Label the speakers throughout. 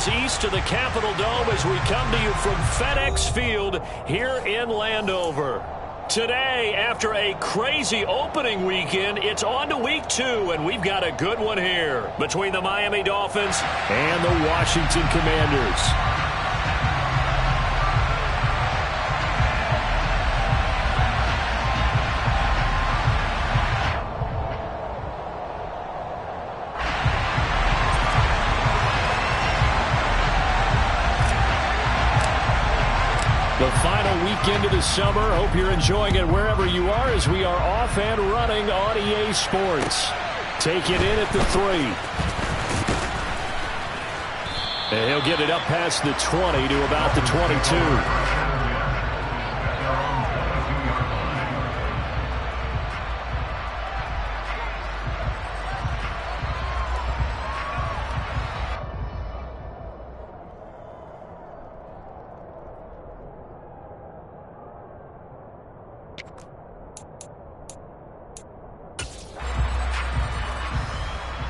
Speaker 1: miles east of the Capitol Dome as we come to you from FedEx Field here in Landover. Today, after a crazy opening weekend, it's on to week 2, and we've got a good one here between the Miami Dolphins and the Washington Commanders. The final weekend of the summer. Hope you're enjoying it wherever you are as we are off and running on EA Sports. Take it in at the 3. And he'll get it up past the 20 to about the 22.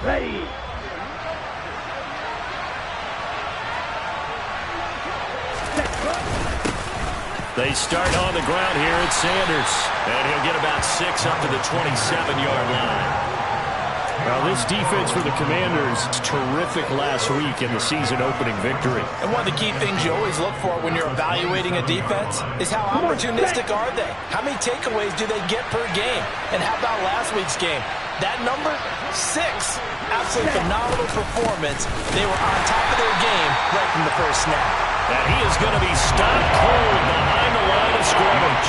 Speaker 2: Ready.
Speaker 1: They start on the ground here at Sanders. And he'll get about 6 up to the 27-yard line. Well, this defense for the Commanders is terrific last week in the season-opening victory.
Speaker 3: And one of the key things you always look for when you're evaluating a defense is how opportunistic are they? How many takeaways do they get per game? And how about last week's game? That number, 6. Absolutely phenomenal performance. They were on top of their game right from the first snap.
Speaker 1: And he is going to be stopped cold behind the line of scrimmage.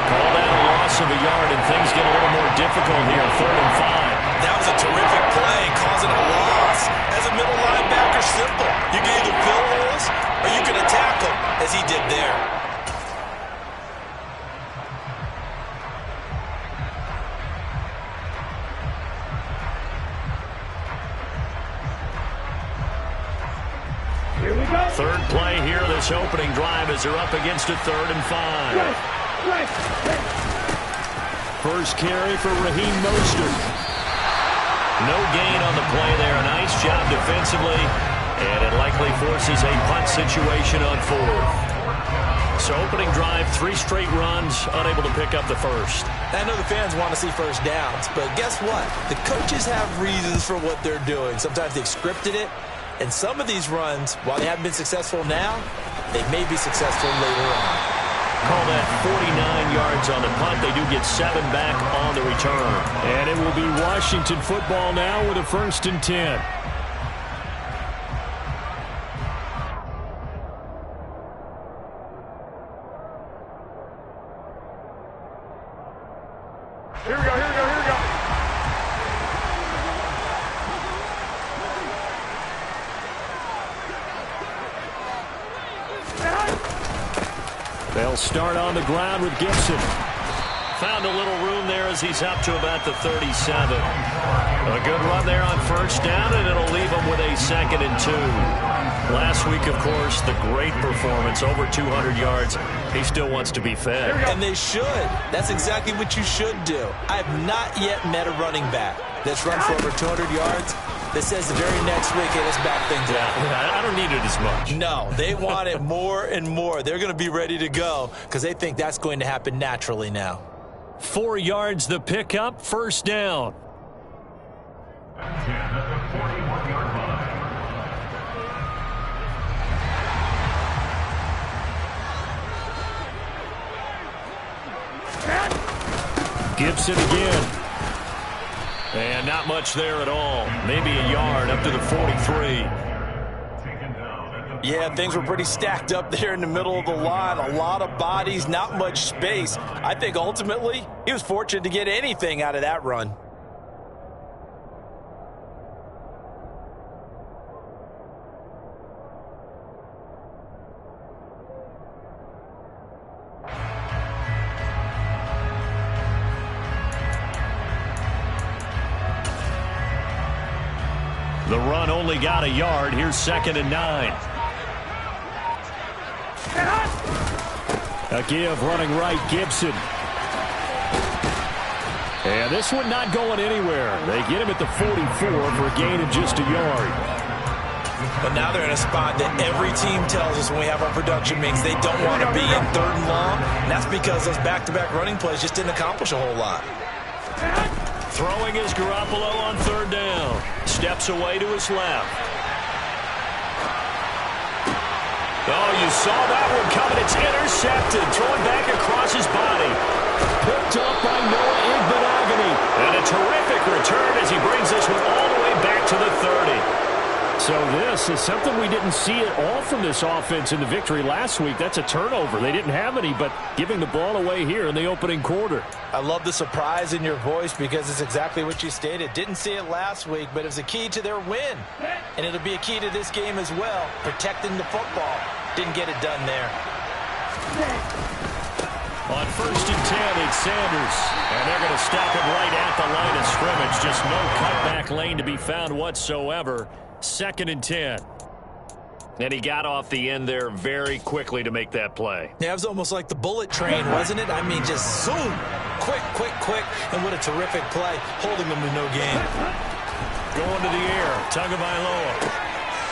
Speaker 1: Call that a loss of a yard, and things get a little more difficult here, 3rd and 5.
Speaker 4: That was a terrific play, causing a loss. As a middle linebacker, simple. You can either fill holes or you can attack them, as he did there.
Speaker 2: Here we go.
Speaker 1: 3rd play here, this opening drive as they're up against a 3rd and 5. First carry for Raheem Mostert. No gain on the play there. A nice job defensively. And it likely forces a punt situation on 4th. So opening drive, 3 straight runs, unable to pick up the first.
Speaker 3: I know the fans want to see first downs, but guess what? The coaches have reasons for what they're doing. Sometimes they've scripted it. And some of these runs, while they haven't been successful now, they may be successful later on.
Speaker 1: Call that 49 yards on the punt. They do get 7 back on the return. And it will be Washington football now with a 1st and 10.
Speaker 2: Here we go, here we go, here we go.
Speaker 1: They'll start on the ground with Gibson. Found a little room there as he's up to about the 37. A good run there on 1st down, and it'll leave him with a 2nd and 2. Last week, of course, the great performance, over 200 yards. He still wants to be fed.
Speaker 3: And they should. That's exactly what you should do. I have not yet met a running back that's run for over 200 yards that says the very next week, hey, let's back things up.
Speaker 1: I don't need it as much.
Speaker 3: No, they want it more and more. They're going to be ready to go because they think that's going to happen naturally now.
Speaker 1: 4 yards the pickup, 1st down. Gibson again. And not much there at all. Maybe a yard up to the 43.
Speaker 3: Yeah, things were pretty stacked up there in the middle of the line. A lot of bodies, not much space. I think ultimately he was fortunate to get anything out of that run.
Speaker 1: The run only got a yard. Here's 2nd and 9. A give running right, Gibson. And this one not going anywhere. They get him at the 44 for a gain of just a yard.
Speaker 3: But now they're in a spot that every team tells us when we have our production meetings they don't want to be in 3rd and long. And that's because those back-to-back running plays just didn't accomplish a whole lot.
Speaker 1: Throwing is Garoppolo on 3rd down. Steps away to his left. Oh, you saw that one coming. It's intercepted. Throwing back across his body. Picked up by Noah Igbinoghene. And a terrific return as he brings this one all the way back to the 30. So this is something we didn't see at all from this offense in the victory last week. That's a turnover. They didn't have any, but giving the ball away here in the opening quarter.
Speaker 3: I love the surprise in your voice because it's exactly what you stated. Didn't see it last week, but it was a key to their win. And it'll be a key to this game as well, protecting the football. Didn't get it done there.
Speaker 1: On 1st and 10, it's Sanders. And they're going to stop him right at the line of scrimmage. Just no cutback lane to be found whatsoever. 2nd and 10. And he got off the end there very quickly to make that play.
Speaker 3: Yeah, it was almost like the bullet train, wasn't it? I mean, just zoom. Quick, quick, quick. And what a terrific play, holding them to no gain.
Speaker 1: Going to the air, Tagovailoa.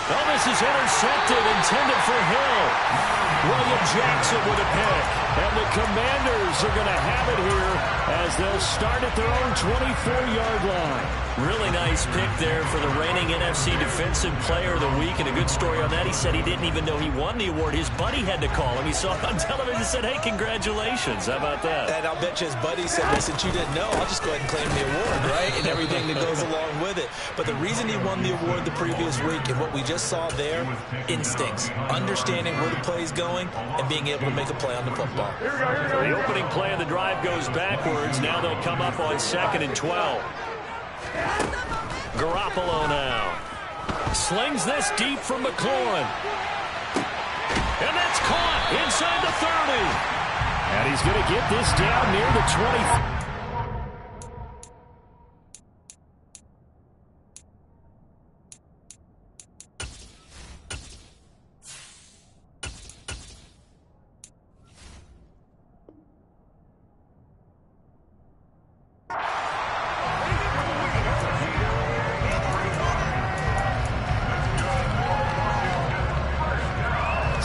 Speaker 1: Oh, this is intercepted, intended for Hill. William Jackson with a pick. And the Commanders are going to have it here as they'll start at their own 24-yard line. Really nice pick there for the reigning NFC Defensive Player of the Week. And a good story on that. He said he didn't even know he won the award. His buddy had to call him. He saw it on television and said, hey, congratulations. How about that?
Speaker 3: And I'll bet you his buddy said, well, since you didn't know, I'll just go ahead and claim the award, right? And everything that goes along with it. But the reason he won the award the previous week and what we just saw there, instincts, understanding where the play is going and being able to make a play on the football.
Speaker 1: The opening play of the drive goes backwards. Now they'll come up on 2nd and 12. Garoppolo now. Slings this deep from McLaurin. And that's caught inside the 30. And he's going to get this down near the 20.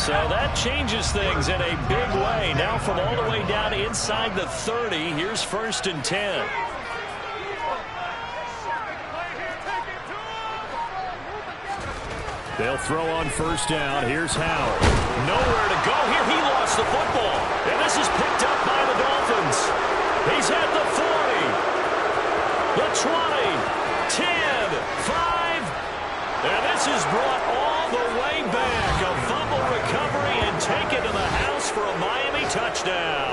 Speaker 1: So that changes things in a big way. Now from all the way down inside the 30, here's 1st and 10. They'll throw on 1st down. Here's Howell. Nowhere to go here. He lost the football. And this is picked up by the Dolphins. He's at the 40, the 20, 10, 5. And this is brought all the way back. A fumble recovery and taken to the house for a Miami touchdown.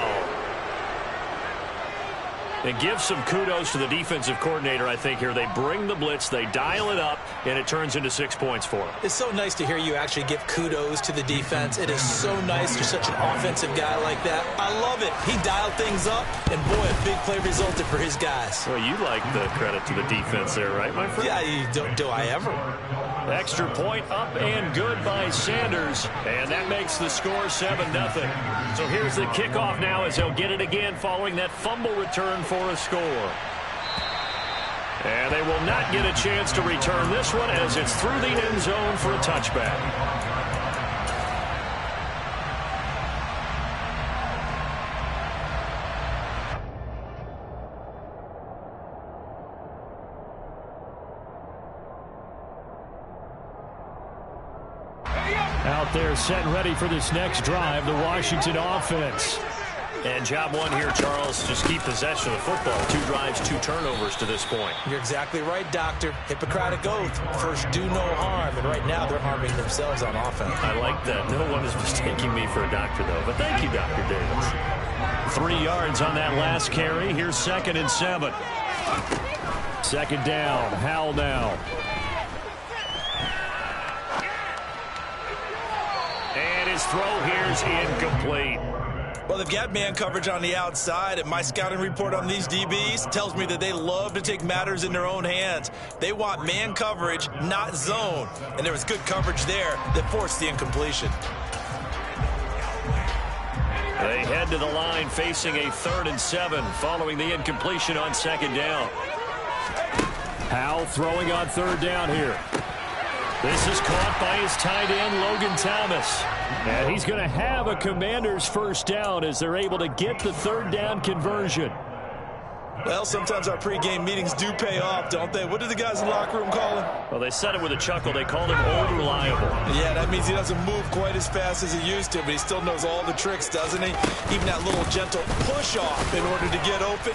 Speaker 1: And give some kudos to the defensive coordinator, I think, here. They bring the blitz, they dial it up, and it turns into 6 points for them.
Speaker 3: It's so nice to hear you actually give kudos to the defense. It is so nice. You're such an offensive guy like that. I love it. He dialed things up, and boy, a big play resulted for his guys.
Speaker 1: Well, you like the credit to the defense there, right, my friend?
Speaker 3: Yeah, do I ever?
Speaker 1: Extra point up and good by Sanders. And that makes the score 7-0. So here's the kickoff now as they'll get it again following that fumble return for a score. And they will not get a chance to return this one as it's through the end zone for a touchback. Out there set and ready for this next drive, the Washington offense. And job one here, Charles, just keep possession of the football. 2 drives, 2 turnovers to this point.
Speaker 3: You're exactly right, Doctor. Hippocratic oath. First, do no harm. And right now, they're harming themselves on offense.
Speaker 1: I like that. No one is mistaking me for a doctor, though. But thank you, Dr. Davis. 3 yards on that last carry. Here's 2nd and 7. 2nd down. Howell now. And his throw here's incomplete.
Speaker 4: Well, they've got man coverage on the outside, and my scouting report on these DBs tells me that they love to take matters in their own hands. They want man coverage, not zone. And there was good coverage there that forced the incompletion.
Speaker 1: They head to the line facing a 3rd and 7 following the incompletion on 2nd down. Howell throwing on 3rd down here. This is caught by his tight end, Logan Thomas. And he's going to have a Commanders first down as they're able to get the third down conversion.
Speaker 4: Well, sometimes our pregame meetings do pay off, don't they? What do the guys in the locker room call him?
Speaker 1: Well, they said it with a chuckle. They called him old reliable.
Speaker 4: Yeah, that means he doesn't move quite as fast as he used to, but he still knows all the tricks, doesn't he? Even that little gentle push-off in order to get open.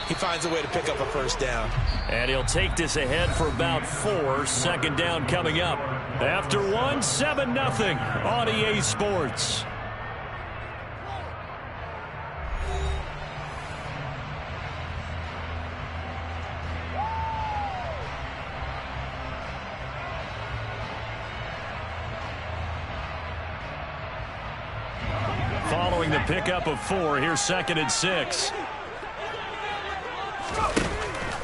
Speaker 4: He finds a way to pick up a first down.
Speaker 1: And he'll take this ahead for about 4. Second down coming up. After 1, 7-0 on EA Sports. Following the pickup of 4, here's 2nd and 6.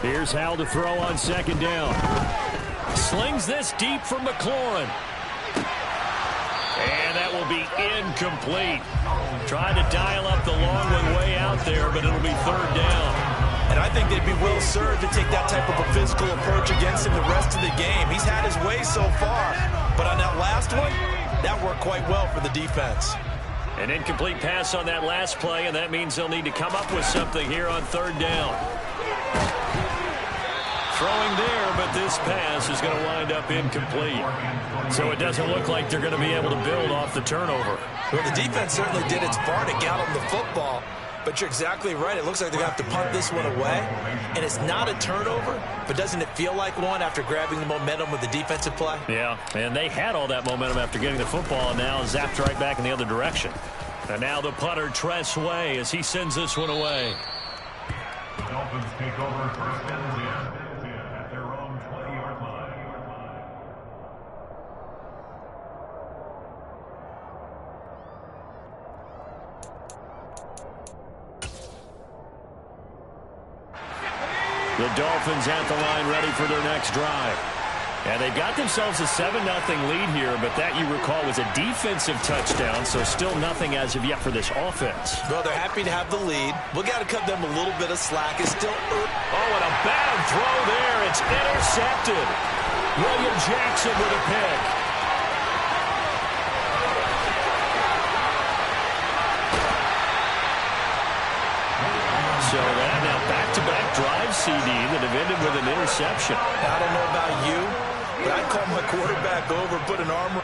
Speaker 1: Here's Howell to throw on 2nd down. Slings this deep from McLaurin. And that will be incomplete. Tried to dial up the long one way out there, but it'll be 3rd down.
Speaker 4: And I think they'd be well served to take that type of a physical approach against him the rest of the game. He's had his way so far, but on that last one, that worked quite well for the defense.
Speaker 1: An incomplete pass on that last play, and that means they'll need to come up with something here on 3rd down. Throwing there, but this pass is going to wind up incomplete. So it doesn't look like they're going to be able to build off the turnover.
Speaker 4: Well, the defense certainly did its part to get them the football, but you're exactly right. It looks like they're going to have to punt this one away, and it's not a turnover, but doesn't it feel like one after grabbing the momentum with the defensive play?
Speaker 1: Yeah, and they had all that momentum after getting the football, and now zapped right back in the other direction. And now the punter, Tress Way, as he sends this one away.
Speaker 5: The Dolphins take over 1st and 10 at their own 20-yard line.
Speaker 1: The Dolphins at the line ready for their next drive. And they've got themselves a 7-0 lead here, but that, you recall, was a defensive touchdown, so still nothing as of yet for this offense.
Speaker 4: Well, they're happy to have the lead. We got to cut them a little bit of slack. It's still
Speaker 1: Oh, and a bad throw there. It's intercepted. William Jackson with a pick. So that now back-to-back drive CD that have ended with an interception.
Speaker 4: I don't know about you, but I'd call my quarterback over, put an arm.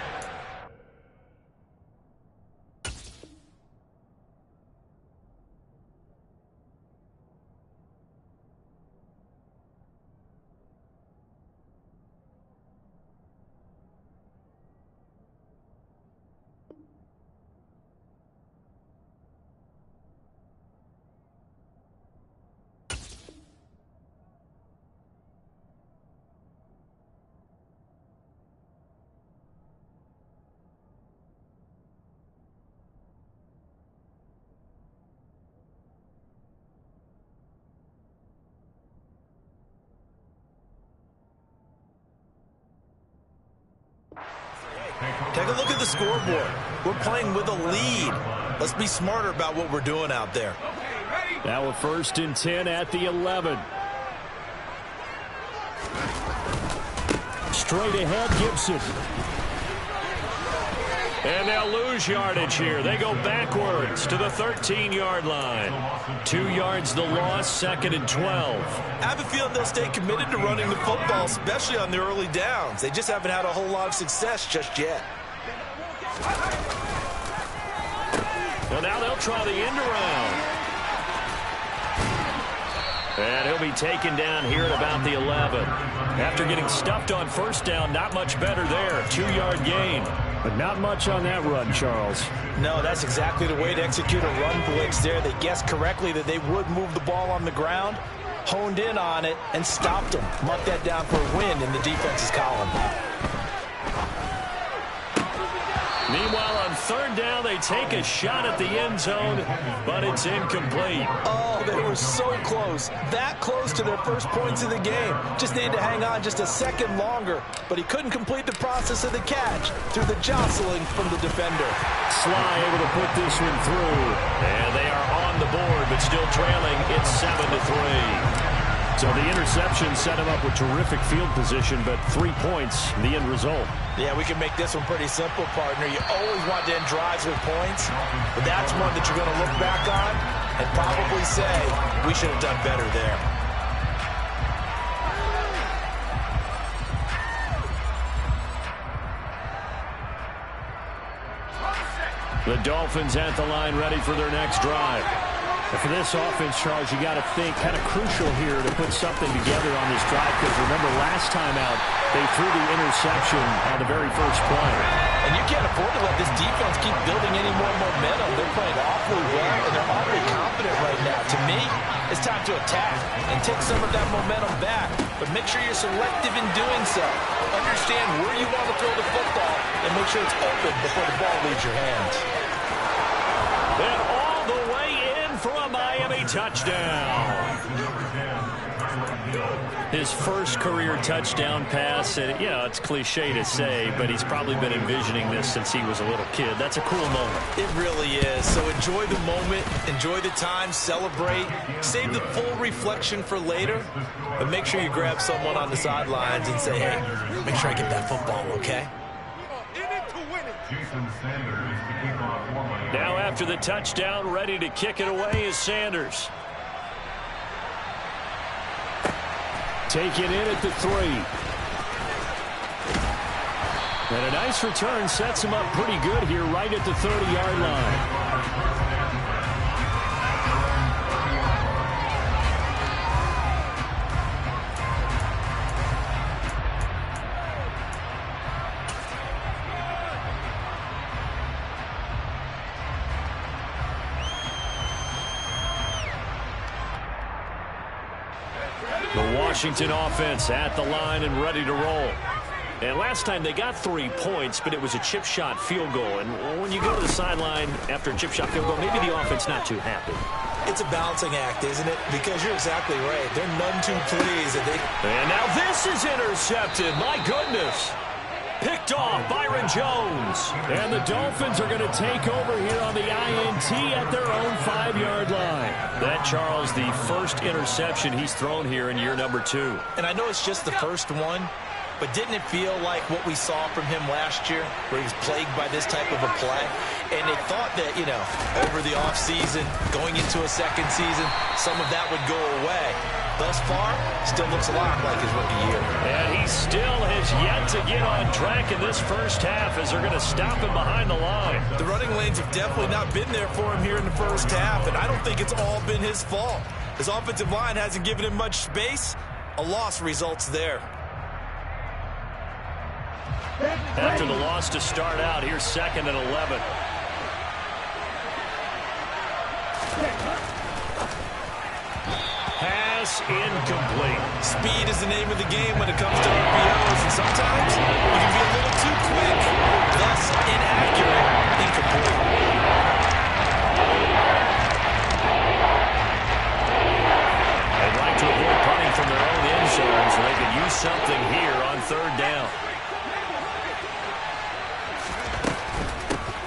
Speaker 4: Take a look at the scoreboard. We're playing with a lead. Let's be smarter about what we're doing out there.
Speaker 1: Now a 1st and 10 at the 11. Straight ahead, Gibson. And they'll lose yardage here. They go backwards to the 13-yard line. 2 yards the loss, 2nd and 12.
Speaker 4: I have a feeling they'll stay committed to running the football, especially on the early downs. They just haven't had a whole lot of success just yet.
Speaker 1: Well, now they'll try the end around. And he'll be taken down here at about the 11. After getting stuffed on 1st down, not much better there. 2-yard gain. But not much on that run, Charles.
Speaker 3: No, that's exactly the way to execute a run blitz there. They guessed correctly that they would move the ball on the ground, honed in on it, and stopped them. Mark that down for a win in the defense's column.
Speaker 1: Meanwhile, on 3rd down, they take a shot at the end zone, but it's incomplete.
Speaker 3: Oh, they were so close. That close to their first points of the game. Just needed to hang on just a second longer, but he couldn't complete the process of the catch through the jostling from the defender.
Speaker 1: Sly able to put this one through. And they are on the board, but still trailing. It's 7-3. So the interception set him up with terrific field position, but 3 points, the end result.
Speaker 3: Yeah, we can make this one pretty simple, partner. You always want to end drives with points, but that's one that you're going to look back on and probably say, we should have done better there.
Speaker 1: The Dolphins at the line, ready for their next drive. And for this offense, Charles, you got to think kind of crucial here to put something together on this drive, because remember last time out, they threw the interception on the very first play.
Speaker 3: And you can't afford to let this defense keep building any more momentum. They're playing awfully well, and they're awfully confident right now. To me, it's time to attack and take some of that momentum back. But make sure you're selective in doing so. Understand where you want to throw the football and make sure it's open before the ball leaves your hands.
Speaker 1: And all the way in for a Miami touchdown. His first career touchdown pass, and it's cliche to say, but he's probably been envisioning this since he was a little kid. That's a cool moment.
Speaker 4: It really is. So enjoy the moment, enjoy the time, celebrate, save the full reflection for later, but make sure you grab someone on the sidelines and say, hey, make sure I get that football, okay?
Speaker 1: Now after the touchdown, ready to kick it away is Sanders. Take it in at the 3. And a nice return sets him up pretty good here right at the 30-yard line. The Washington offense at the line and ready to roll. And last time they got 3 points, but it was a chip shot field goal. And when you go to the sideline after a chip shot field goal, maybe the offense not too happy.
Speaker 4: It's a balancing act, isn't it? Because you're exactly right. They're none too pleased.
Speaker 1: And now this is intercepted. My goodness. Picked off Byron Jones. And the Dolphins are going to take over here on the INT at their own 5-yard line. That, Charles, the first interception he's thrown here in year number 2.
Speaker 4: And I know it's just the first one, but didn't it feel like what we saw from him last year, where he was plagued by this type of a play? And they thought that, over the offseason, going into a second season, some of that would go away. Thus far, still looks a lot like his rookie year.
Speaker 1: And he still has yet to get on track in this first half as they're going to stop him behind the line.
Speaker 4: The running lanes have definitely not been there for him here in the first half, and I don't think it's all been his fault. His offensive line hasn't given him much space. A loss results there.
Speaker 1: After the loss to start out, here's 2nd and 11. Pass incomplete.
Speaker 4: Speed is the name of the game when it comes to RPOs, and sometimes you can be a little too quick, thus inaccurate, incomplete.
Speaker 1: They'd like to avoid punting from their own end zone so they could use something here on 3rd down.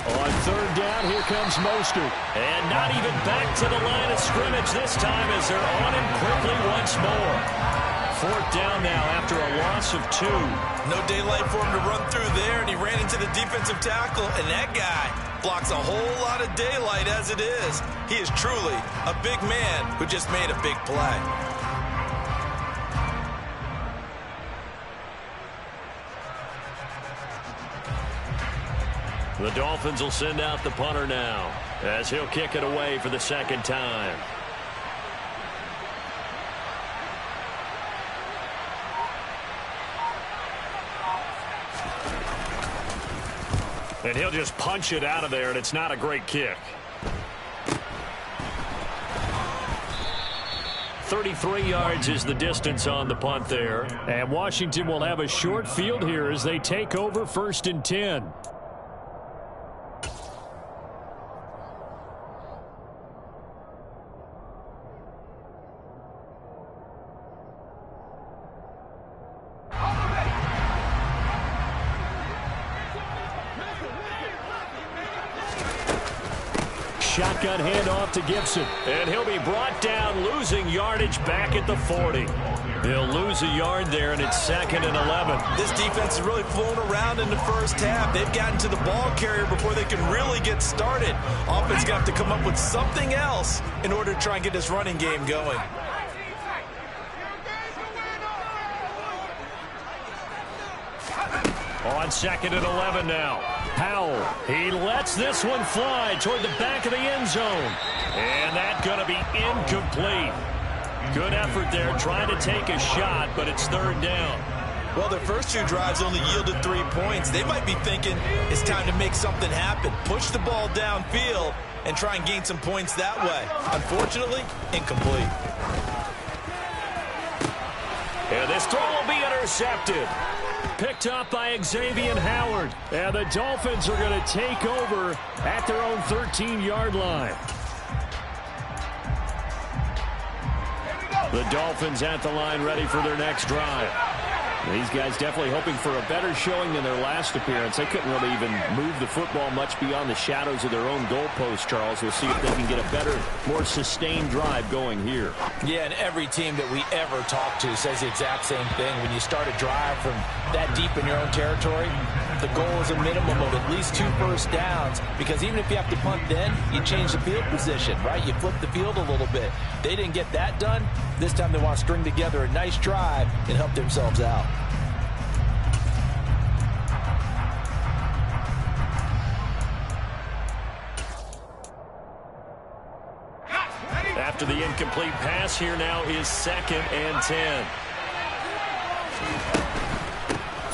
Speaker 1: On 3rd down, here comes Mostert. And not even back to the line of scrimmage this time as they're on him quickly once more. 4th down now after a loss of 2.
Speaker 4: No daylight for him to run through there, and he ran into the defensive tackle, and that guy blocks a whole lot of daylight as it is. He is truly a big man who just made a big play.
Speaker 1: The Dolphins will send out the punter now as he'll kick it away for the 2nd time. And he'll just punch it out of there, and it's not a great kick. 33 yards is the distance on the punt there. And Washington will have a short field here as they take over 1st and 10. shotgun handoff to Gibson. And he'll be brought down, losing yardage back at the 40. He'll lose a yard there, and it's 2nd and 11.
Speaker 4: This defense is really flown around in the first half. They've gotten to the ball carrier before they can really get started. Offense got to come up with something else in order to try and get this running game going.
Speaker 1: On 2nd and 11 now. Powell, he lets this one fly toward the back of the end zone. And that's going to be incomplete. Good effort there, trying to take a shot, but it's 3rd down.
Speaker 4: Well, their first 2 drives only yielded 3 points. They might be thinking it's time to make something happen. Push the ball downfield and try and gain some points that way. Unfortunately, incomplete.
Speaker 1: And this throw will be intercepted. Picked up by Xavier Howard. And the Dolphins are going to take over at their own 13-yard line. The Dolphins at the line, ready for their next drive. These guys definitely hoping for a better showing than their last appearance. They couldn't really even move the football much beyond the shadows of their own goalpost, Charles. We'll see if they can get a better, more sustained drive going here.
Speaker 3: Yeah, and every team that we ever talk to says the exact same thing. When you start a drive from that deep in your own territory, the goal is a minimum of at least 2 first downs, because even if you have to punt then, you change the field position, right? You flip the field a little bit. They didn't get that done. This time they want to string together a nice drive and help themselves out.
Speaker 1: After the incomplete pass, here now is 2nd and 10.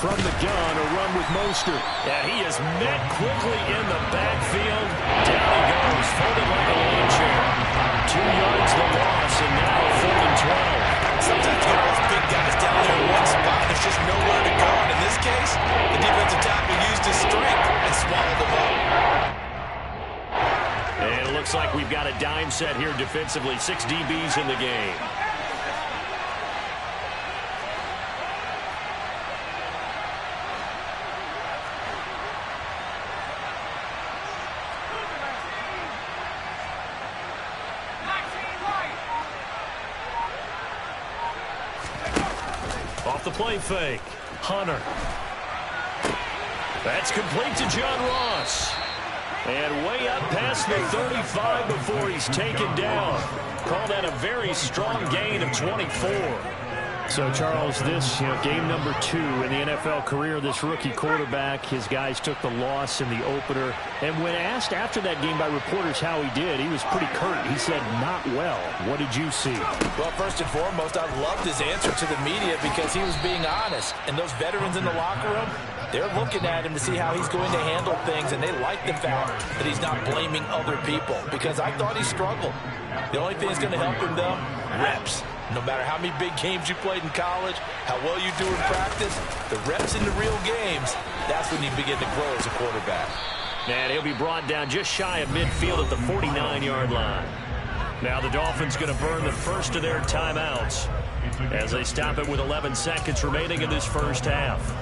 Speaker 1: From the gun, a run with Mostert. Yeah, he is met quickly in the backfield. Down he goes, folded like a lawn chair. 2 yards the loss, and now 4th and 12.
Speaker 4: Sometimes you get those big guys down there in one spot, and there's just nowhere to go. And in this case, the defensive tackle used his strength and swallowed them up.
Speaker 1: And it looks like we've got a dime set here defensively. 6 DBs in the game. Off the play fake. Hunter. That's complete to John Ross. And way up past the 35 before he's taken down. Call that a very strong gain of 24. So, Charles, this game number 2 in the NFL career, this rookie quarterback, his guys took the loss in the opener. And when asked after that game by reporters how he did, he was pretty curt. He said, not well. What did you see?
Speaker 3: Well, first and foremost, I loved his answer to the media because he was being honest. And those veterans in the locker room, they're looking at him to see how he's going to handle things, and they like the fact that he's not blaming other people, because I thought he struggled. The only thing that's going to help him, though, reps. No matter how many big games you played in college, how well you do in practice, the reps in the real games, that's when you begin to grow as a quarterback.
Speaker 1: And he'll be brought down just shy of midfield at the 49-yard line. Now the Dolphins going to burn the first of their timeouts as they stop it with 11 seconds remaining in this first half.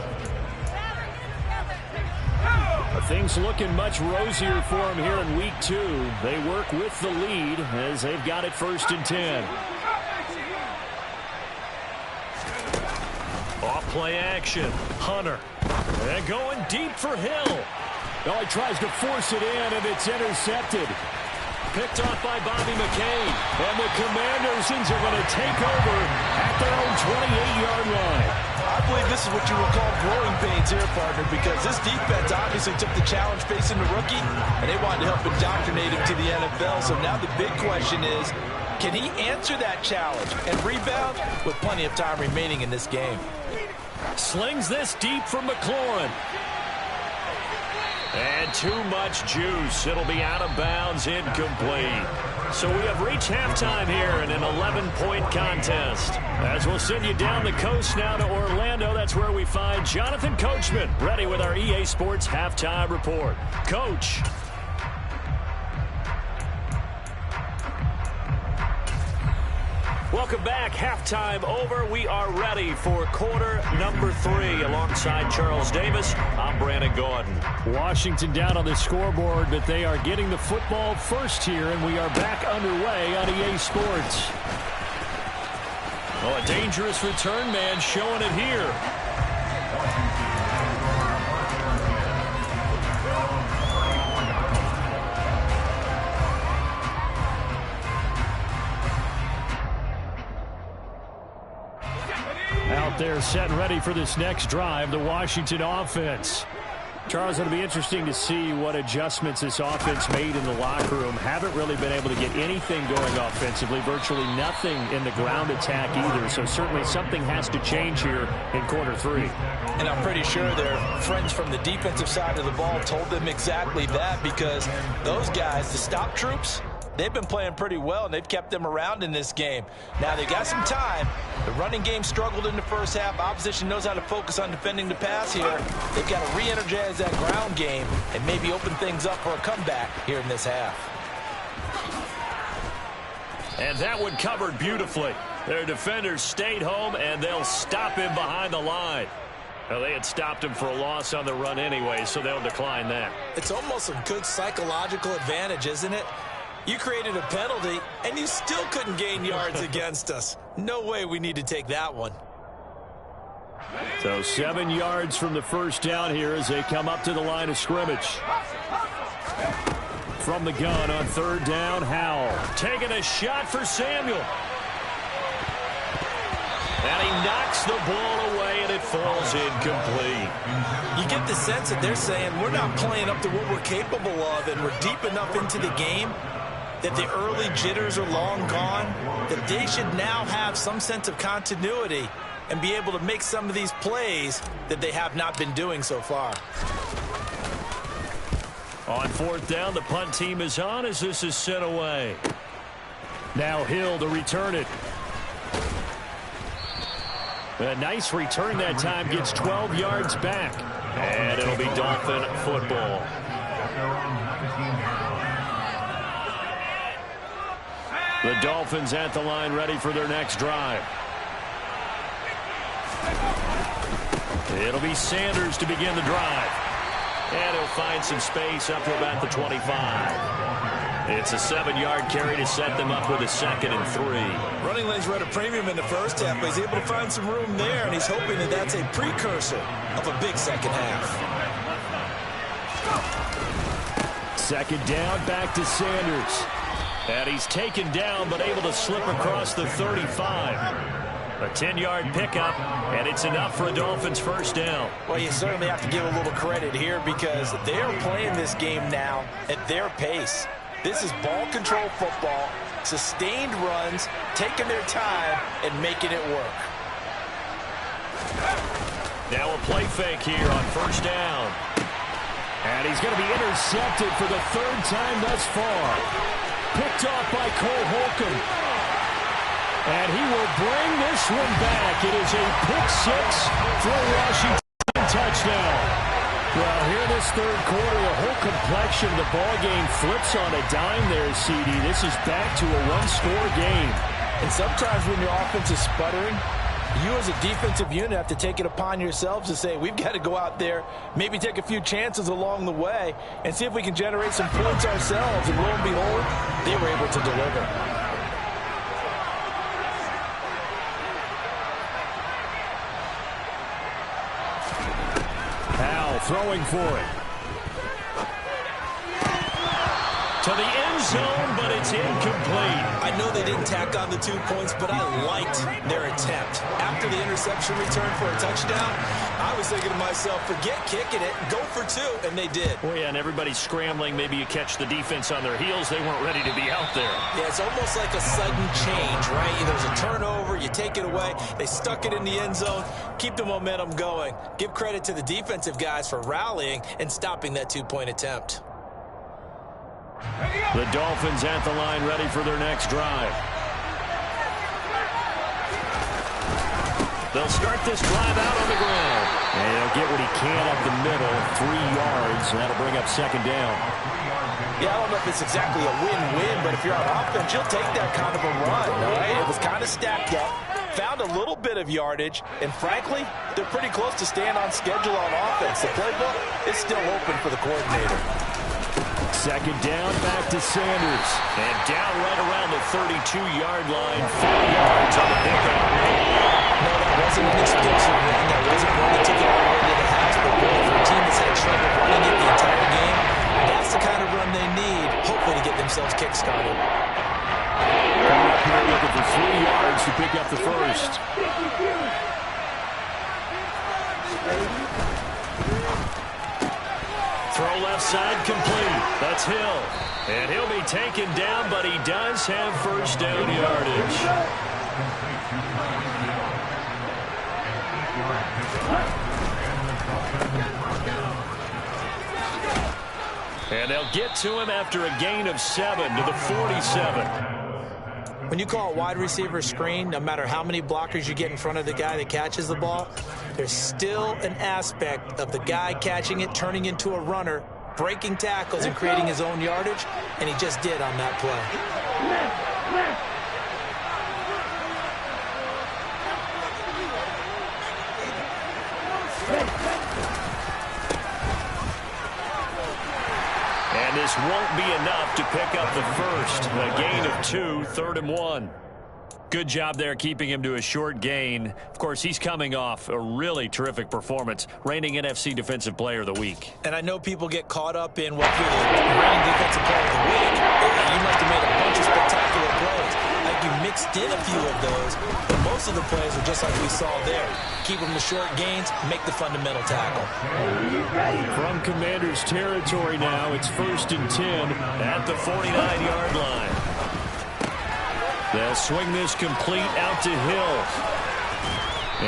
Speaker 1: Things looking much rosier for them here in week 2. They work with the lead as they've got it 1st and 10. Off play action. Hunter. And going deep for Hill. Oh, he tries to force it in, and it's intercepted. Picked off by Bobby McCain. And the Commanders are going to take over at their own 28-yard line.
Speaker 3: I believe this is what you would call growing pains here, partner, because this defense obviously took the challenge facing the rookie, and they wanted to help indoctrinate him to the NFL. So now the big question is, can he answer that challenge and rebound with plenty of time remaining in this game?
Speaker 1: Slings this deep for McLaurin. And too much juice. It'll be out of bounds, incomplete. So we have reached halftime here in an 11-point contest. As we'll send you down the coast now to Orlando, that's where we find Jonathan Coachman, ready with our EA Sports Halftime Report. Coach. Welcome back. Halftime over. We are ready for quarter number 3. Alongside Charles Davis, I'm Brandon Gordon.
Speaker 6: Washington down on the scoreboard, but they are getting the football first here, and we are back underway on EA Sports.
Speaker 1: Oh, a dangerous return man showing it here.
Speaker 6: Out there set and ready for this next drive, the Washington offense. Charles, it'll be interesting to see what adjustments this offense made in the locker room. Haven't really been able to get anything going offensively, virtually nothing in the ground attack either. So certainly something has to change here in quarter 3.
Speaker 3: And I'm pretty sure their friends from the defensive side of the ball told them exactly that, because those guys, the stop troops, they've been playing pretty well, and they've kept them around in this game. Now, they've got some time. The running game struggled in the first half. Opposition knows how to focus on defending the pass here. They've got to re-energize that ground game and maybe open things up for a comeback here in this half.
Speaker 1: And that one covered beautifully. Their defenders stayed home, and they'll stop him behind the line. Well, they had stopped him for a loss on the run anyway, so they'll decline that.
Speaker 3: It's almost a good psychological advantage, isn't it? You created a penalty, and you still couldn't gain yards against us. No way we need to take that one.
Speaker 6: So 7 yards from the first down here as they come up to the line of scrimmage. From the gun on third down, Howell.
Speaker 1: Taking a shot for Samuel. And he knocks the ball away, and it falls incomplete.
Speaker 3: You get the sense that they're saying we're not playing up to what we're capable of, and we're deep enough into the game that the early jitters are long gone, that they should now have some sense of continuity and be able to make some of these plays that they have not been doing so far.
Speaker 1: On fourth down, the punt team is on as this is sent away.
Speaker 6: Now Hill to return it. A nice return that time, gets 12 yards back.
Speaker 1: And it'll be Dolphin football. The Dolphins at the line, ready for their next drive. It'll be Sanders to begin the drive. And he'll find some space up to about the 25. It's a 7-yard carry to set them up with a 2nd and 3.
Speaker 3: Running lanes were at a premium in the first half, but he's able to find some room there, and he's hoping that that's a precursor of a big second half.
Speaker 6: Second down, back to Sanders.
Speaker 1: And he's taken down, but able to slip across the 35. A 10-yard pickup, and it's enough for a Dolphins first down.
Speaker 3: Well, you certainly have to give a little credit here because they are playing this game now at their pace. This is ball control football, sustained runs, taking their time, and making it work.
Speaker 1: Now a play fake here on first down.
Speaker 6: And he's going to be intercepted for the 3rd time thus far. Picked off by Cole Holcomb. And he will bring this one back. It is a pick-6 for a Washington touchdown. Well, here this third quarter, the whole complexion of the ball game flips on a dime there, CD. This is back to a one-score game.
Speaker 3: And sometimes when your offense is sputtering, you as a defensive unit have to take it upon yourselves to say, we've got to go out there, maybe take a few chances along the way, and see if we can generate some points ourselves. And lo and behold, they were able to deliver.
Speaker 6: Howell throwing for it.
Speaker 1: To the end zone, but it's incomplete.
Speaker 3: I know they didn't tack on the 2 points, but I liked their attempt. After the interception return for a touchdown, I was thinking to myself, forget kicking it, go for 2, and they did.
Speaker 1: Oh, yeah, and everybody's scrambling. Maybe you catch the defense on their heels. They weren't ready to be out there.
Speaker 3: Yeah, it's almost like a sudden change, right? There's a turnover, you take it away, they stuck it in the end zone, keep the momentum going. Give credit to the defensive guys for rallying and stopping that 2-point attempt.
Speaker 1: The Dolphins at the line, ready for their next drive. They'll start this drive out on the ground.
Speaker 6: And he'll get what he can up the middle, 3 yards, and that'll bring up second down.
Speaker 3: Yeah, I don't know if it's exactly a win-win, but if you're on offense, you'll take that kind of a run, all right? It was kind of stacked up, found a little bit of yardage, and frankly, they're pretty close to staying on schedule on offense. The playbook is still open for the coordinator.
Speaker 6: Second down, back to Sanders.
Speaker 1: And down right around the 32-yard line, 4 yards on the pickup.
Speaker 3: No, that wasn't an explosive run. That wasn't one that took it all the way to the house, but really for a team that's had trouble running it the entire game, that's the kind of run they need, hopefully to get themselves kick-started.
Speaker 6: Up here looking for 3 yards to pick up the first.
Speaker 1: Throw left side complete. That's Hill. And he'll be taken down, but he does have first down yardage. And they'll get to him after a gain of 7 to the 47.
Speaker 3: When you call a wide receiver screen, no matter how many blockers you get in front of the guy that catches the ball, there's still an aspect of the guy catching it, turning into a runner, breaking tackles and creating his own yardage, and he just did on that play.
Speaker 1: And this won't be enough to pick up the first. A gain of 2, 3rd and 1. Good job there keeping him to a short gain. Of course, he's coming off a really terrific performance, reigning NFC Defensive Player of the Week.
Speaker 3: And I know people get caught up in, well, if you're the reigning Defensive Player of the Week, you must have made a bunch of spectacular plays. I think you mixed in a few of those, but most of the plays are just like we saw there. Keep them to short gains, make the fundamental tackle.
Speaker 6: From Commanders territory now, it's 1st and 10
Speaker 1: at the 49-yard line. They'll swing this complete out to Hill.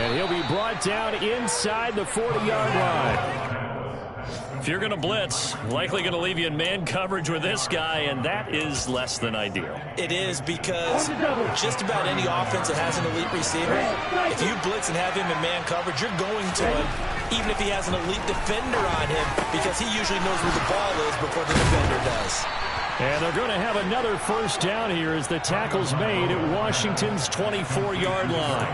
Speaker 6: And he'll be brought down inside the 40-yard line.
Speaker 1: If you're going to blitz, likely going to leave you in man coverage with this guy, and that is less than ideal.
Speaker 3: It is, because just about any offense that has an elite receiver, if you blitz and have him in man coverage, you're going to him, even if he has an elite defender on him, because he usually knows where the ball is before the defender does.
Speaker 6: And they're going to have another first down here as the tackle's made at Washington's 24-yard line.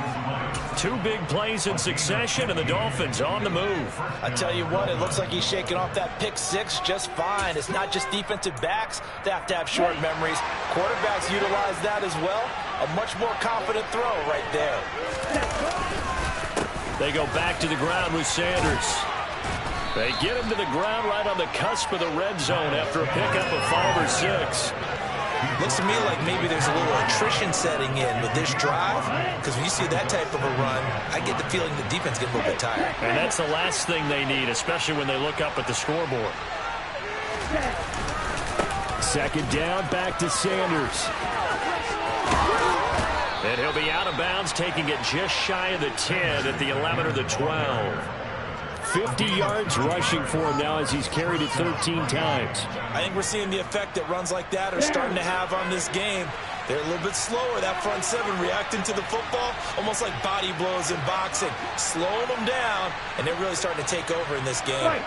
Speaker 1: 2 big plays in succession, and the Dolphins on the move.
Speaker 3: I tell you what, it looks like he's shaking off that pick 6 just fine. It's not just defensive backs that have to have short memories. Quarterbacks utilize that as well. A much more confident throw right there.
Speaker 1: They go back to the ground with Sanders. They get him to the ground right on the cusp of the red zone after a pickup of 5 or 6.
Speaker 3: Looks to me like maybe there's a little attrition setting in with this drive, because when you see that type of a run, I get the feeling the defense gets a little bit tired.
Speaker 1: And that's the last thing they need, especially when they look up at the scoreboard.
Speaker 6: Second down, back to Sanders.
Speaker 1: And he'll be out of bounds, taking it just shy of the 10 at the 11 or the 12.
Speaker 6: 50 yards rushing for him now as he's carried it 13 times.
Speaker 3: I think we're seeing the effect that runs like that are starting to have on this game. They're a little bit slower, that front 7 reacting to the football, almost like body blows in boxing, slowing them down, and they're really starting to take over in this game.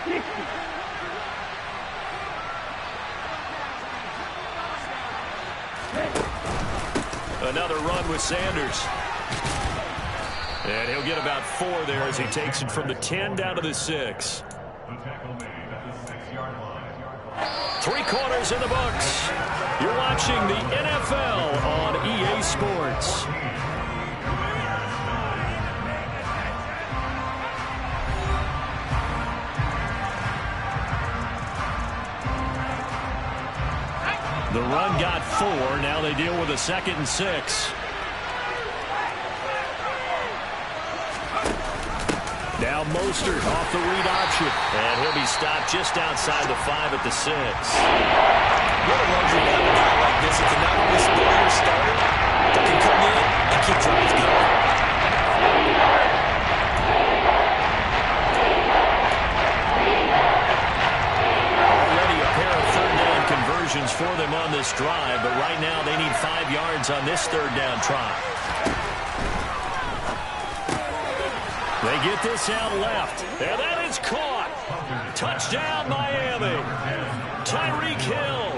Speaker 1: Another run with Sanders. And he'll get about 4 there as he takes it from the 10 down to the 6. 3 quarters in the books. You're watching the NFL on EA Sports. The run got 4. Now they deal with a 2nd and 6.
Speaker 6: Now Mostert off the read option.
Speaker 1: And he'll be stopped just outside the 5 at the 6.
Speaker 3: What a luxury to have a guy like this. It can not only spoil your starter, but can come in and keep drives going.
Speaker 1: Already a pair of 3rd down conversions for them on this drive, but right now they need 5 yards on this 3rd down try. They get this out left, and that is caught. Touchdown, Miami. Tyreek Hill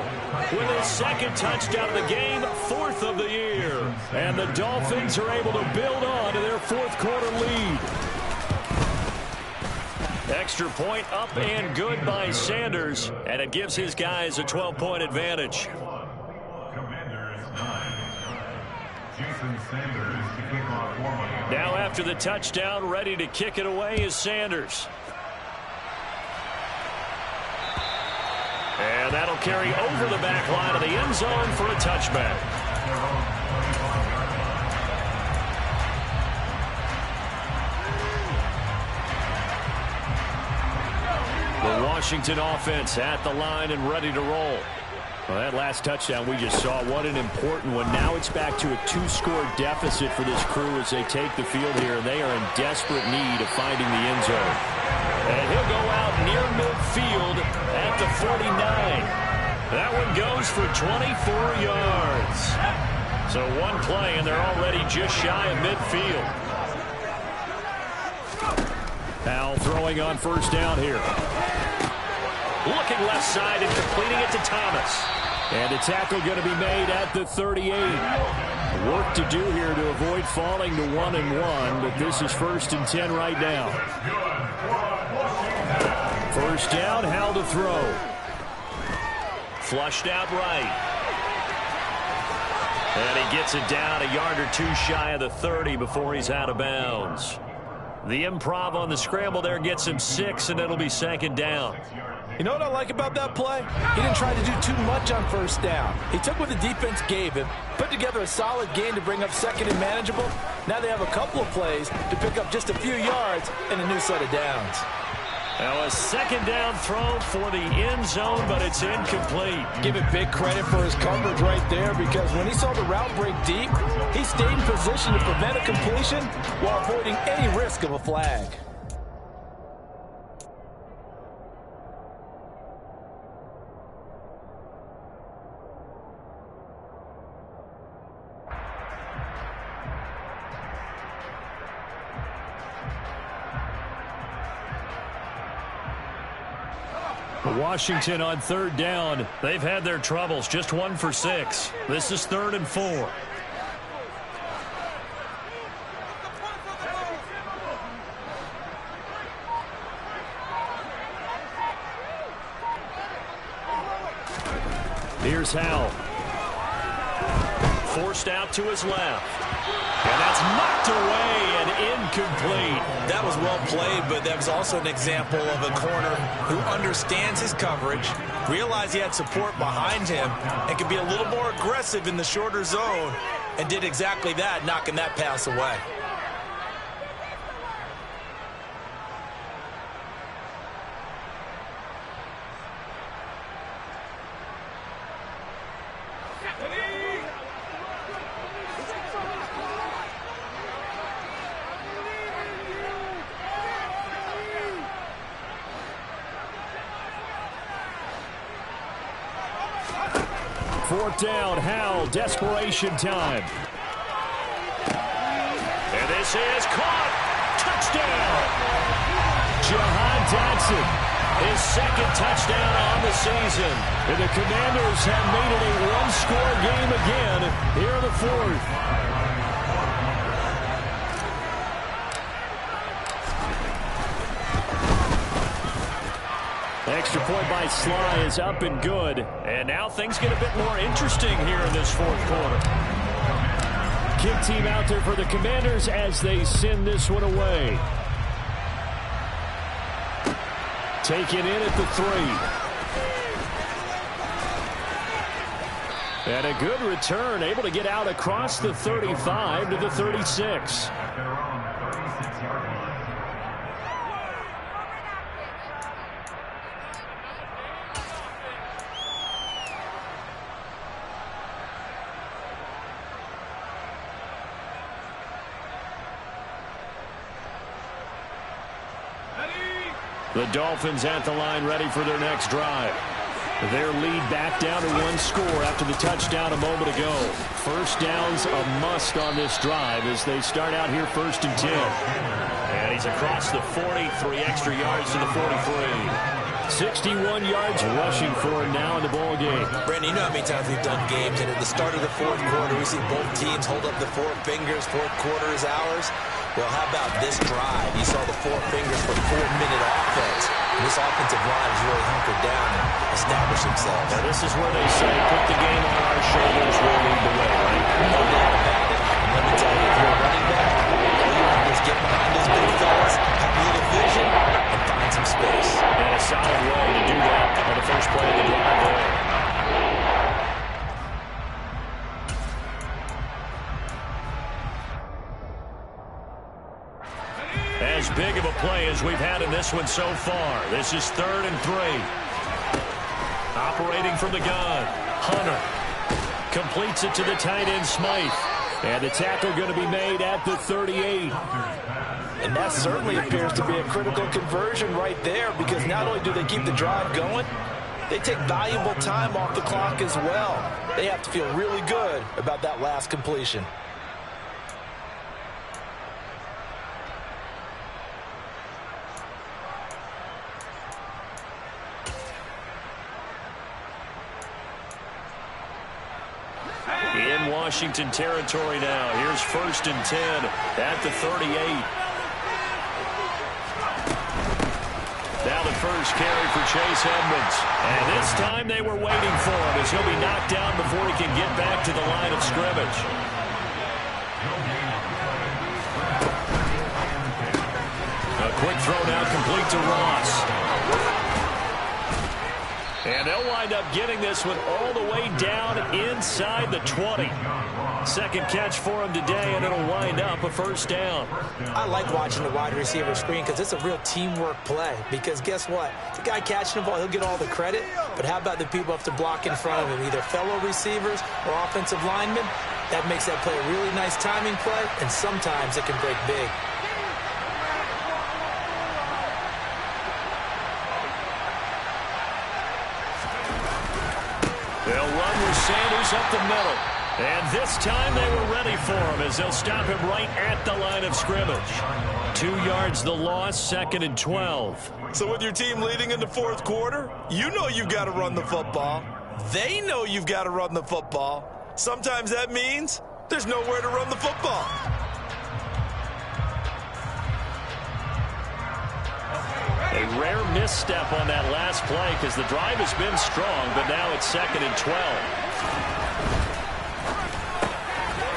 Speaker 1: with his second touchdown of the game, 4th of the year. And the Dolphins are able to build on to their 4th quarter lead. Extra point up and good by Sanders, and it gives his guys a 12-point advantage.
Speaker 5: Commanders 9. Jason Sanders to kick off formally.
Speaker 1: Now after the touchdown, ready to kick it away is Sanders. And that'll carry over the back line of the end zone for a touchback. The Washington offense at the line and ready to roll. Well, that last touchdown we just saw, what an important one. Now it's back to a 2-score deficit for this crew as they take the field here. They are in desperate need of finding the end zone. And he'll go out near midfield at the 49. That one goes for 24 yards. So one play, and they're already just shy of midfield. Now throwing on first down here. Looking left side and completing it to Thomas. And a tackle going to be made at the 38. Work to do here to avoid falling to 1-1, but this is 1st and 10 right now. First down, Howell to throw. Flushed out right. And he gets it down a yard or two shy of the 30 before he's out of bounds. The improv on the scramble there gets him 6, and it'll be 2nd down.
Speaker 3: You know what I like about that play? He didn't try to do too much on first down. He took what the defense gave him, put together a solid gain to bring up 2nd and manageable. Now they have a couple of plays to pick up just a few yards and a new set of downs.
Speaker 1: Now a 2nd down throw for the end zone, but it's incomplete.
Speaker 3: Give it big credit for his coverage right there, because when he saw the route break deep, he stayed in position to prevent a completion while avoiding any risk of a flag.
Speaker 1: Washington on 3rd down. They've had their troubles. Just 1 for 6. This is 3rd and 4. Here's Howell. Forced out to his left. And that's knocked away and incomplete.
Speaker 4: That was well played, but that was also an example of a corner who understands his coverage, realized he had support behind him, and could be a little more aggressive in the shorter zone, and did exactly that, knocking that pass away.
Speaker 1: Fourth down, Howell, desperation time. And this is caught. Touchdown. Jahan Dotson, his 2nd touchdown on the season. And the Commanders have made it a 1-score game again here in the 4th. Extra point by Sly is up and good. And now things get a bit more interesting here in this 4th quarter. Kick team out there for the Commanders as they send this one away. Taken in at the 3. And a good return, able to get out across the 35 to the 36. The Dolphins at the line ready for their next drive. Their lead back down to 1 score after the touchdown a moment ago. First down's a must on this drive as they start out here 1st and 10. And he's across the 40, 3 extra yards to the 43.
Speaker 6: 61 yards rushing for him now in the ball game.
Speaker 3: Brandon, you know how many times we've done games, and at the start of the fourth quarter, we see both teams hold up the four fingers, fourth quarter is ours. Well, how about this drive? You saw the four fingers for 4-minute offense. And this offensive line has really hunkered down and established themselves.
Speaker 1: Now, this is where they say, put the game on our shoulders, we'll lead the way, right?
Speaker 3: No doubt about it. And let me tell you, if you're a running back, all you want to do is get behind those big fellas, have a little vision, and find some space.
Speaker 1: And a solid way to do that on the first play of the drive there. As big of a play as we've had in this one so far. This is 3rd and 3. Operating from the gun. Hunter completes it to the tight end, Smythe. And the tackle going to be made at the 38.
Speaker 3: And that certainly appears to be a critical conversion right there, because not only do they keep the drive going, they take valuable time off the clock as well. They have to feel really good about that last completion.
Speaker 1: In Washington territory now. Here's 1st and 10 at the 38. Now the first carry for Chase Edmonds. And this time they were waiting for him as he'll be knocked down before he can get back to the line of scrimmage. A quick throw now complete to Ross. And they'll wind up getting this one all the way down inside the 20. Second catch for him today, and it'll wind up a first down.
Speaker 3: I like watching the wide receiver screen because it's a real teamwork play. Because guess what? The guy catching the ball, he'll get all the credit. But how about the people have to block in front of him, either fellow receivers or offensive linemen? That makes that play a really nice timing play, and sometimes it can break big.
Speaker 1: They'll run with Sanders up the middle. And this time they were ready for him as they'll stop him right at the line of scrimmage. 2 yards the loss, 2nd and 12.
Speaker 4: So with your team leading in the fourth quarter, you know you've got to run the football. They know you've got to run the football. Sometimes that means there's nowhere to run the football.
Speaker 1: A rare misstep on that last play because the drive has been strong, but now it's 2nd and 12.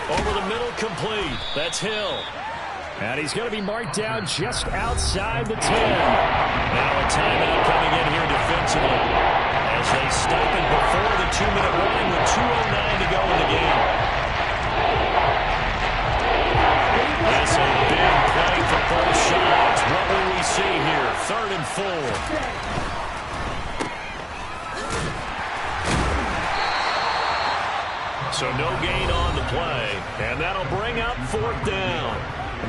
Speaker 1: Over the middle, complete. That's Hill.
Speaker 6: And he's going to be marked down just outside the 10.
Speaker 1: Now a timeout coming in here defensively as they stop it before the 2-minute warning with 2:09 to go in the game. That's a big play for both sides. What will we see here? 3rd and 4. So no gain on the play, and that'll bring up 4th down.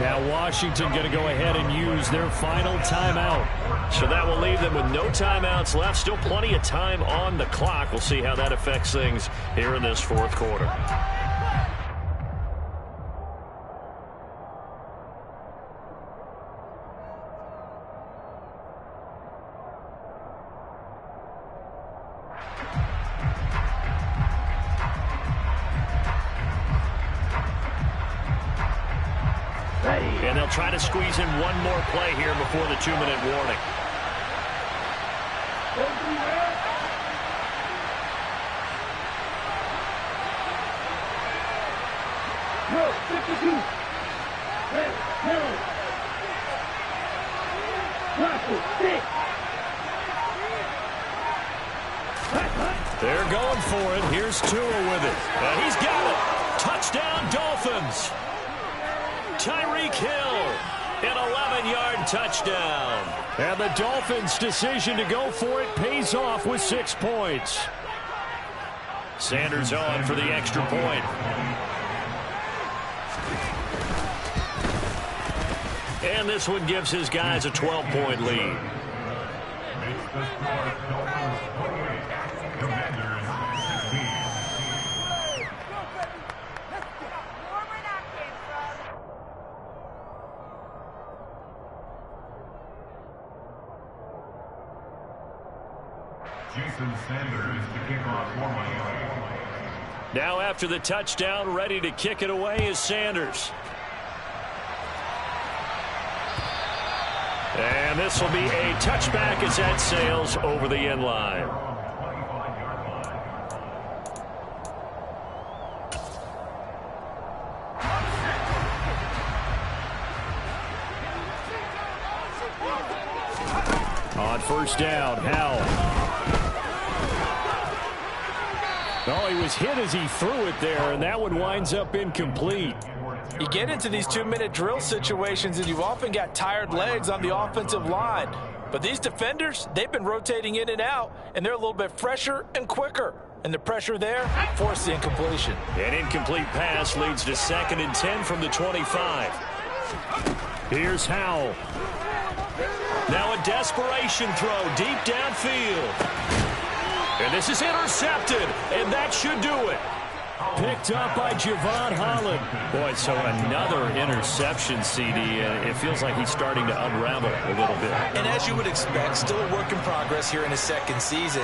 Speaker 6: Now Washington going to go ahead and use their final timeout.
Speaker 1: So that will leave them with no timeouts left. Still plenty of time on the clock. We'll see how that affects things here in this fourth quarter. And they'll try to squeeze in one more play here before the 2-minute warning.
Speaker 2: No, 52. No.
Speaker 1: They're going for it. Here's Tua with it. And he's got it. Touchdown, Dolphins. Tyreek Hill, an 11-yard touchdown.
Speaker 6: And the Dolphins' decision to go for it pays off with 6 points.
Speaker 1: Sanders on for the extra point. And this one gives his guys a 12-point lead.
Speaker 5: Makes the score Dolphins 28, Commanders 16. to kick off for Miami.
Speaker 1: Now after the touchdown, ready to kick it away is Sanders. And this will be a touchback as that sails over the end line. On first down, Howell. Oh, he was hit as he threw it there, and that one winds up incomplete.
Speaker 3: You get into these 2-minute drill situations, and you've often got tired legs on the offensive line. But these defenders, they've been rotating in and out, and they're a little bit fresher and quicker. And the pressure there forced the incompletion.
Speaker 1: An incomplete pass leads to 2nd and 10 from the 25. Here's Howell. Now a desperation throw deep downfield. And this is intercepted, and that should do it. Picked up by Javon Holland. Boy, so another interception, CD. It feels like he's starting to unravel a little bit.
Speaker 4: And as you would expect, still a work in progress here in his second season.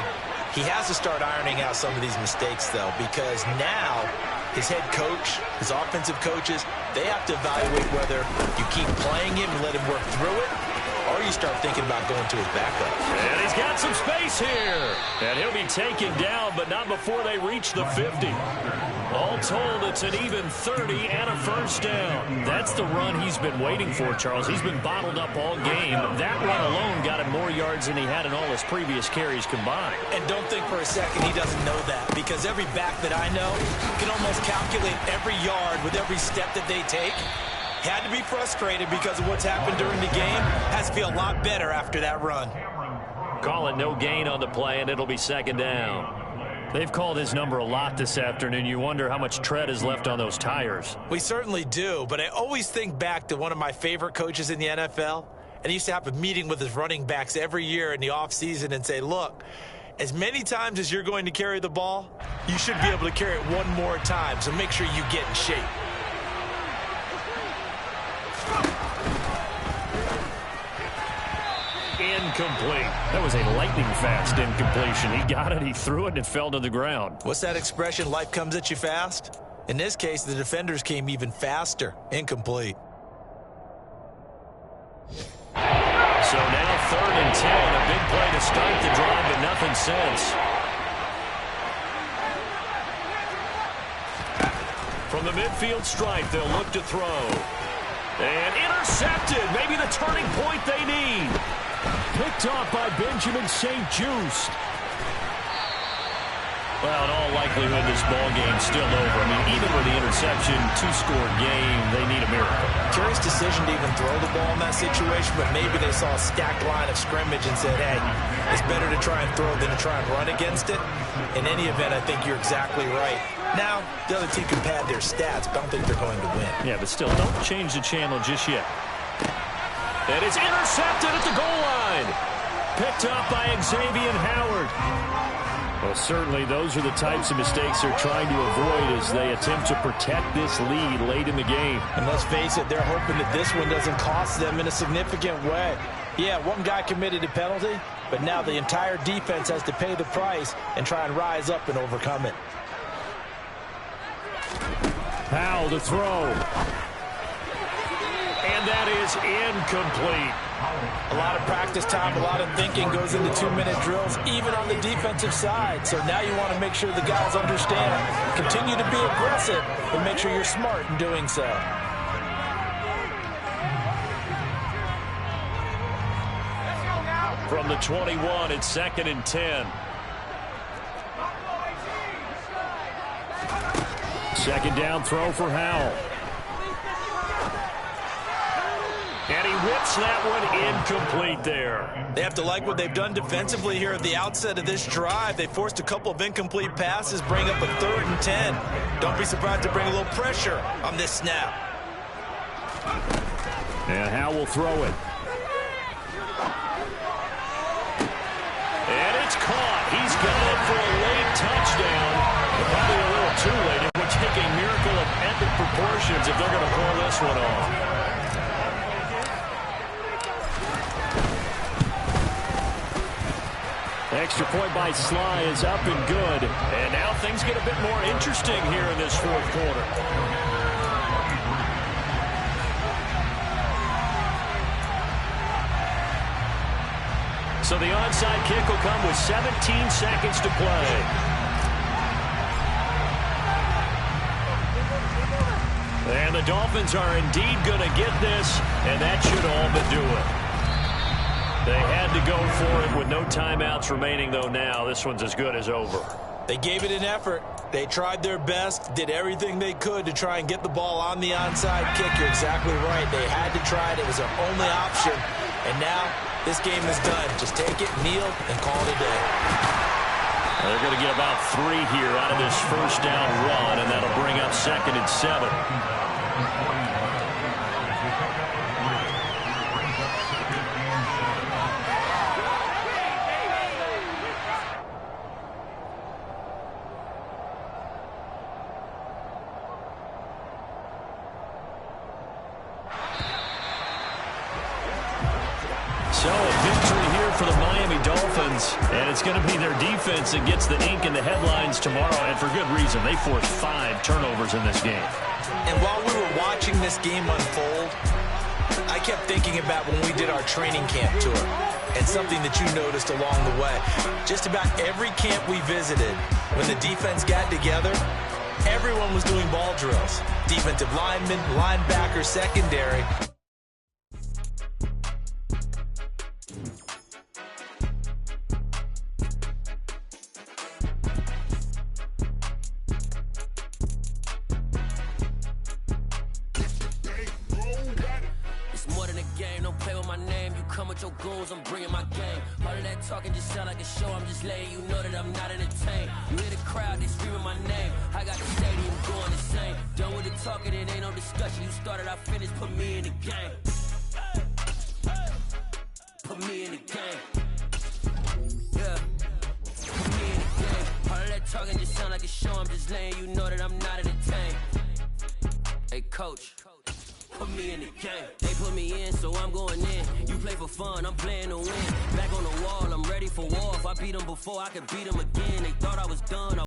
Speaker 4: He has to start ironing out some of these mistakes, though, because now his head coach, his offensive coaches, they have to evaluate whether you keep playing him and let him work through it, or you start thinking about going to his backup.
Speaker 1: And he's got some space here. And he'll be taken down, but not before they reach the 50. All told, it's an even 30 and a first down. That's the run he's been waiting for, Charles. He's been bottled up all game. That run alone got him more yards than he had in all his previous carries combined.
Speaker 4: And don't think for a second he doesn't know that, because every back that I know can almost calculate every yard with every step that they take. Had to be frustrated because of what's happened during the game. Has to feel a lot better after that run.
Speaker 1: Call it no gain on the play, and it'll be 2nd down. They've called his number a lot this afternoon. You wonder how much tread is left on those tires.
Speaker 4: We certainly do, but I always think back to one of my favorite coaches in the NFL, and he used to have a meeting with his running backs every year in the offseason and say, look, as many times as you're going to carry the ball, you should be able to carry it one more time, so make sure you get in shape.
Speaker 1: Incomplete. That was a lightning-fast incompletion. He got it, he threw it, and it fell to the ground.
Speaker 4: What's that expression, life comes at you fast? In this case, the defenders came even faster. Incomplete.
Speaker 1: So now 3rd and 10. A big play to start the drive, but nothing since. From the midfield stripe, they'll look to throw. And intercepted. Maybe the turning point they need. Picked off by Benjamin St-Juste. Well, in all likelihood, this ball game's still over. I mean, even with the interception, 2-score game, they need a miracle.
Speaker 4: Curious decision to even throw the ball in that situation, but maybe they saw a stacked line of scrimmage and said, hey, it's better to try and throw than to try and run against it. In any event, I think you're exactly right. Now, the other team can pad their stats, but I don't think they're going to win.
Speaker 1: Yeah, but still, don't change the channel just yet. And it's intercepted at the goal line. Picked up by Xavier Howard. Well, certainly those are the types of mistakes they're trying to avoid as they attempt to protect this lead late in the game.
Speaker 3: And let's face it, they're hoping that this one doesn't cost them in a significant way. Yeah, one guy committed a penalty, but now the entire defense has to pay the price and try and rise up and overcome it.
Speaker 1: Powell to throw. And that is incomplete.
Speaker 3: A lot of practice time, a lot of thinking goes into 2-minute drills, even on the defensive side. So now you want to make sure the guys understand. Continue to be aggressive, but make sure you're smart in doing so.
Speaker 1: From the 21, it's 2nd and 10. Second down throw for Howell. And he whips that one incomplete there.
Speaker 4: They have to like what they've done defensively here at the outset of this drive. They forced a couple of incomplete passes, bring up a 3rd and 10. Don't be surprised to bring a little pressure on this snap.
Speaker 1: And Howell will throw it. And it's caught. He's got it for a late touchdown. Probably a little too late. It would take a miracle of epic proportions if they're going to pull this one off.
Speaker 6: Extra point by Sly is up and good.
Speaker 1: And now things get a bit more interesting here in this fourth quarter. So the onside kick will come with 17 seconds to play. And the Dolphins are indeed going to get this, and that should all but do it. They had to go for it with no timeouts remaining, though now this one's as good as over.
Speaker 4: They gave it an effort. They tried their best, did everything they could to try and get the ball on the onside kick. You're exactly right. They had to try it. It was their only option. And now this game is done. Just take it, kneel, and call it a day.
Speaker 1: They're going to get about 3 here out of this first down run, and that'll bring up 2nd and 7. So a victory here for the Miami Dolphins, and it's going to be their defense that gets the ink in the headlines tomorrow, and for good reason. They forced 5 turnovers in this game.
Speaker 4: And while we were watching this game unfold, I kept thinking about when we did our training camp tour and something that you noticed along the way. Just about every camp we visited, when the defense got together, everyone was doing ball drills. Defensive linemen, linebackers, secondary.
Speaker 7: I'm bringing my game. All of that talking just sound like a show. I'm just letting you know that I'm not entertained. You hear the crowd, they screaming my name. I got the stadium going insane. Done with the talking, it ain't no discussion. You started, I finished, put me in the game. Put me in the game. Yeah. Put me in the game. All of that talking just sound like a show. I'm just letting you know that I'm not entertained. Hey, coach. Put me in the game. They put me in, so I'm going in. You play for fun, I'm playing to win. Back on the wall, I'm ready for war. If I beat them before, I could beat them again. They thought I was done.